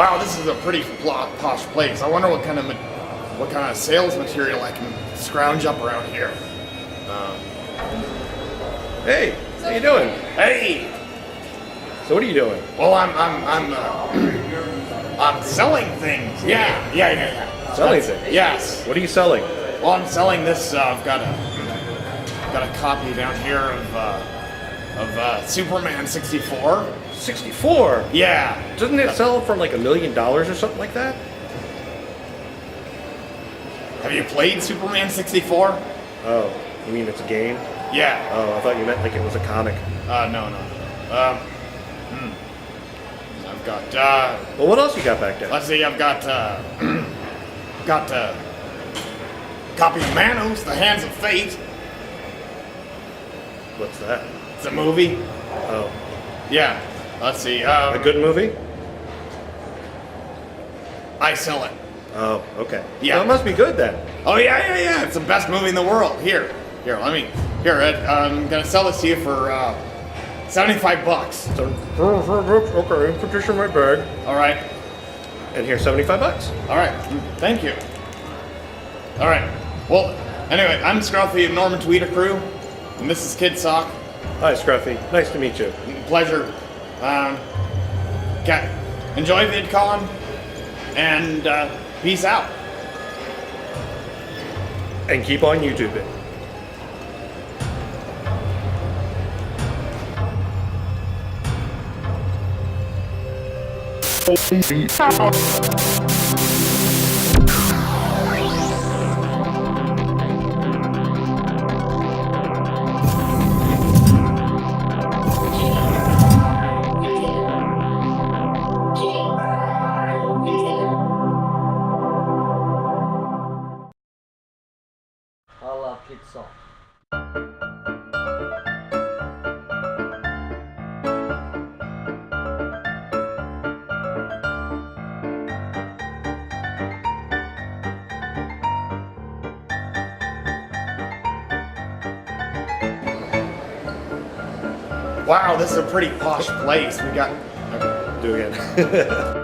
Wow, this is a pretty posh place. I wonder what kind of sales material I can scrounge up around here. Hey, how you doing? Hey. So what are you doing? Well, I'm selling things. Yeah. Selling things? Yes. What are you selling? Well, I'm selling this. I've got a copy down here of Superman 64. 64? Yeah. Doesn't it sell for like $1 million or something like that? Have you played Superman 64? Oh, you mean it's a game? Yeah. Oh, I thought you meant like it was a comic. No. I've got, well, what else you got back there? let's see, I've got a copy of Manos, The Hands of Fate. What's that? It's a movie. Oh. Yeah. Let's see. A good movie? I sell it. Oh, okay. Yeah. Well, it must be good then. Oh, yeah. It's the best movie in the world. Here, Ed, I'm gonna sell this to you for, $75. So, okay, put this in my bag. All right. And here's $75. All right. Thank you. All right. Well, anyway, I'm Skrufy of Norman Tweeter Crew, and this is Kid Sock. Hi, Skrufy. Nice to meet you. Pleasure. Enjoy VidCon, and peace out. And keep on YouTubing. Holla, Kid Sock. Wow, this is a pretty posh place. We got. Do it again.